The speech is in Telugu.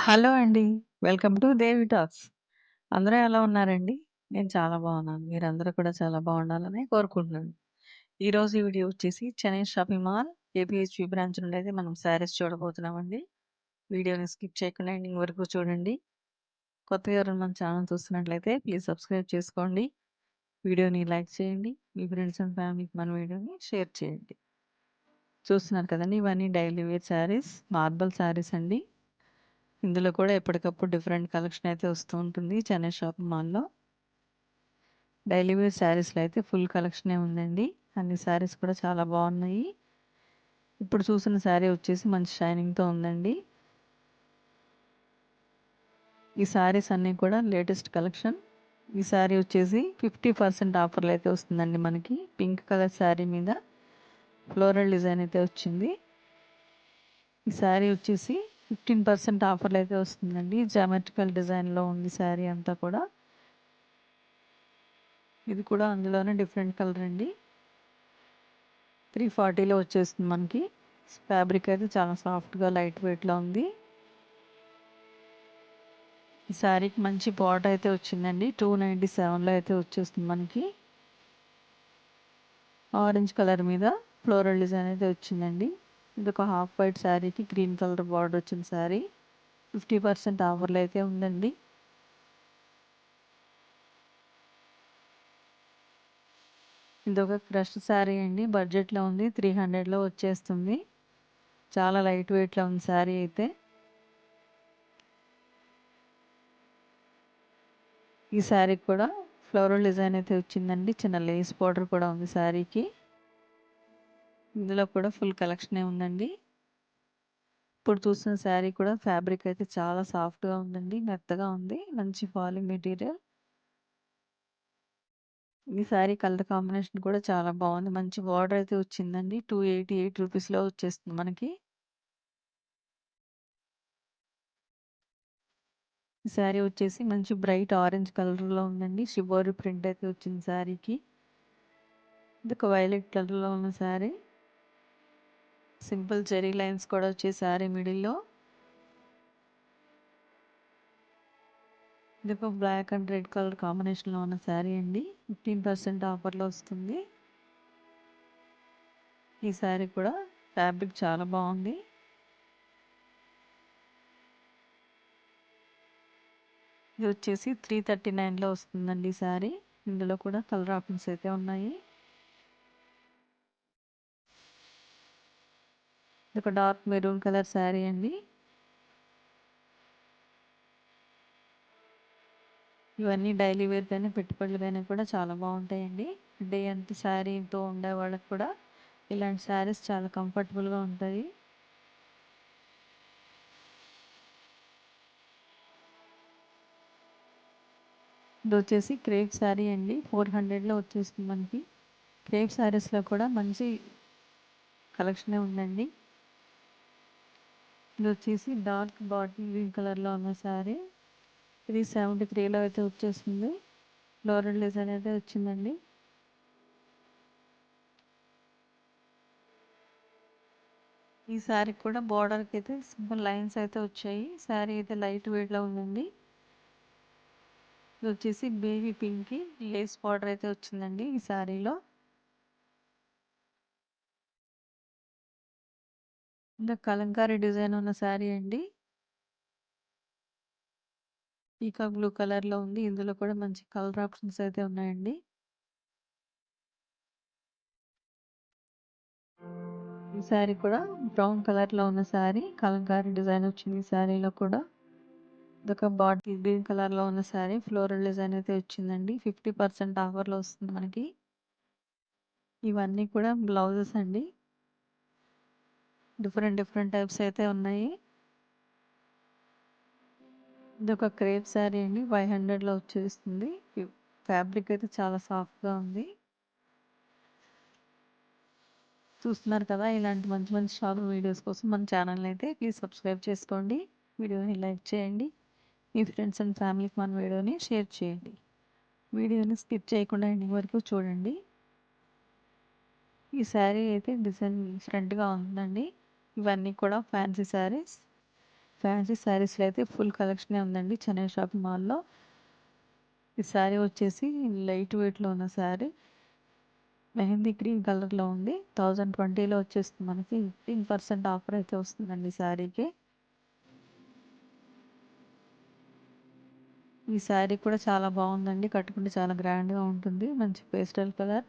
హలో అండి. Welcome to Devi talks. అందరూ ఎలా ఉన్నారండి? నేను చాలా బాగున్నాను. మీరందరూ కూడా చాలా బాగుండాలని కోరుకుంటున్నాను. ఈరోజు ఈ వీడియో వచ్చేసి Chennai shopping mall KPHP branch నుండి అయితే మనం శారీస్ చూడబోతున్నామండి. వీడియోని స్కిప్ చేయకుండా ఎండింగ్ వరకు చూడండి. కొత్తగా ఎవరైనా మన ఛానల్ చూస్తున్నట్లయితే ప్లీజ్ సబ్స్క్రైబ్ చేసుకోండి. వీడియోని లైక్ చేయండి. మీ ఫ్రెండ్స్ అండ్ ఫ్యామిలీకి మన వీడియోని షేర్ చేయండి. చూస్తున్నారు కదండీ! ఇవన్నీ daily wear saris, marble saris అండి. ఇందులో కూడా ఎప్పటికప్పుడు డిఫరెంట్ కలెక్షన్ అయితే వస్తూ ఉంటుంది చెన్నై షాపింగ్ మాల్‌లో. డైలీ వేర్ శారీస్‌లో అయితే ఫుల్ కలెక్షనే ఉందండి. అన్ని శారీస్ కూడా చాలా బాగున్నాయి. ఇప్పుడు చూసిన శారీ వచ్చేసి మంచి షైనింగ్‌తో ఉందండి. ఈ శారీస్ అన్నీ కూడా లేటెస్ట్ కలెక్షన్. ఈ శారీ వచ్చేసి 50% ఆఫర్‌లో అయితే వస్తుందండి మనకి. పింక్ కలర్ శారీ మీద ఫ్లోరల్ డిజైన్ అయితే వచ్చింది. ఈ శారీ వచ్చేసి 15% ఆఫర్‌లో అయితే వస్తుందండి. జామెట్రికల్ డిజైన్‌లో ఉంది శారీ అంతా కూడా. ఇది కూడా అందులోనే డిఫరెంట్ కలర్ అండి. 340లో వచ్చేస్తుంది మనకి. ఫ్యాబ్రిక్ అయితే చాలా సాఫ్ట్‌గా లైట్ వెయిట్‌లో ఉంది. ఈ శారీకి మంచి బార్డర్ అయితే వచ్చిందండి. 297లో అయితే వచ్చేస్తుంది మనకి. ఆరెంజ్ కలర్ మీద ఫ్లోరల్ డిజైన్ అయితే వచ్చిందండి. ఇది ఒక హాఫ్ వైట్ శారీకి గ్రీన్ కలర్ బార్డర్ వచ్చిన శారీ. 50% ఆఫర్లో అయితే ఉందండి. ఇది ఒక క్రష్ శారీ అండి. బడ్జెట్‌లో ఉంది. 300లో వచ్చేస్తుంది. చాలా లైట్ వెయిట్‌లో ఉంది శారీ అయితే. ఈ శారీకి కూడా ఫ్లోరల్ డిజైన్ అయితే వచ్చిందండి. చిన్న లేస్ బార్డర్ కూడా ఉంది శారీకి. ఇందులో కూడా ఫుల్ కలెక్షనే ఉందండి. ఇప్పుడు చూస్తున్న శారీ కూడా ఫ్యాబ్రిక్ అయితే చాలా సాఫ్ట్‌గా ఉందండి. మెత్తగా ఉంది. మంచి ఫాలింగ్ మెటీరియల్. ఈ శారీ కలర్ కాంబినేషన్ కూడా చాలా బాగుంది. మంచి బార్డర్ అయితే వచ్చిందండి. 288 రూపీస్‌లో వచ్చేస్తుంది మనకి. ఈ శారీ వచ్చేసి మంచి బ్రైట్ ఆరెంజ్ కలర్‌లో ఉందండి. షిబోరి ప్రింట్ అయితే వచ్చింది శారీకి. ఇది ఒక వైలెట్ కలర్‌లో ఉన్న శారీ. సింపుల్ జెరీ లైన్స్ కూడా వచ్చే శారీ మిడిల్‌లో. ఇది ఒక బ్లాక్ అండ్ రెడ్ కలర్ కాంబినేషన్‌లో ఉన్న శారీ అండి. 15% ఆఫర్‌లో వస్తుంది. ఈ శారీ కూడా ఫ్యాబ్రిక్ చాలా బాగుంది. ఇది వచ్చేసి 339లో వస్తుందండి ఈ శారీ. ఇందులో కూడా కలర్ ఆప్షన్స్ అయితే ఉన్నాయి. ఇది ఒక డార్క్ మెరూన్ కలర్ శారీ అండి. ఇవన్నీ డైలీ వేర్ కానీ పెట్టుబడులు కానీ కూడా చాలా బాగుంటాయండి. డే అంతా శారీతో ఉండే వాళ్ళకి కూడా ఇలాంటి శారీస్ చాలా కంఫర్టబుల్‌గా ఉంటాయి. ఇది వచ్చేసి క్రేప్ శారీ అండి. 400లో వచ్చేస్తుంది మనకి. క్రేప్ శారీస్‌లో కూడా మంచి కలెక్షనే ఉందండి. ఇది వచ్చేసి డార్క్ బాటిల్ గ్రీన్ కలర్‌లో ఉన్న శారీ. 373లో అయితే వచ్చేస్తుంది. ఫ్లోరల్ డిజైన్ అయితే వచ్చిందండి. ఈ శారీకి కూడా బార్డర్‌కి అయితే సింపుల్ లైన్స్ అయితే వచ్చాయి. శారీ అయితే లైట్ వెయిట్‌లో ఉందండి. ఇది వచ్చేసి బేబీ పింక్‌కి లేస్ బార్డర్ అయితే వచ్చిందండి ఈ శారీలో. ఇంకా కలంకారీ డిజైన్ ఉన్న శారీ అండి. పీకాక్ బ్లూ కలర్‌లో ఉంది. ఇందులో కూడా మంచి కలర్ ఆప్షన్స్ అయితే ఉన్నాయండి. ఈ శారీ కూడా బ్రౌన్ కలర్‌లో ఉన్న శారీ. కలంకారీ డిజైన్ వచ్చింది ఈ శారీలో కూడా. ఇదొక బాటిల్ గ్రీన్ కలర్‌లో ఉన్న శారీ. ఫ్లోరల్ డిజైన్ అయితే వచ్చిందండి. 50% ఆఫర్‌లో వస్తుంది మనకి. ఇవన్నీ కూడా బ్లౌజెస్ అండి. డిఫరెంట్ టైప్స్ అయితే ఉన్నాయి. ఇదొక క్రేప్ శారీ అండి. 500లో వచ్చేస్తుంది. ఫ్యాబ్రిక్ అయితే చాలా సాఫ్ట్‌గా ఉంది. చూస్తున్నారు కదా! ఇలాంటి మంచి మంచి షాపింగ్ వీడియోస్ కోసం మన ఛానల్‌ని అయితే ప్లీజ్ సబ్స్క్రైబ్ చేసుకోండి. వీడియోని లైక్ చేయండి. మీ ఫ్రెండ్స్ అండ్ ఫ్యామిలీకి మన వీడియోని షేర్ చేయండి. వీడియోని స్కిప్ చేయకుండా ఎండింగ్ వరకు చూడండి. ఈ శారీ అయితే డిజైన్ డిఫరెంట్‌గా ఉందండి. ఇవన్నీ కూడా ఫ్యాన్సీ శారీస్. ఫ్యాన్సీ శారీస్‌లో అయితే ఫుల్ కలెక్షనే ఉందండి చెన్నై షాపింగ్ మాల్‌లో. ఈ శారీ వచ్చేసి లైట్ వెయిట్‌లో ఉన్న శారీ. మెహందీ గ్రీన్ కలర్‌లో ఉంది. 1020లో వచ్చేస్తుంది మనకి. 15% ఆఫర్ అయితే వస్తుందండి ఈ శారీకి. ఈ శారీ కూడా చాలా బాగుందండి. కట్టుకుంటే చాలా గ్రాండ్‌గా ఉంటుంది. మంచి పేస్టల్ కలర్.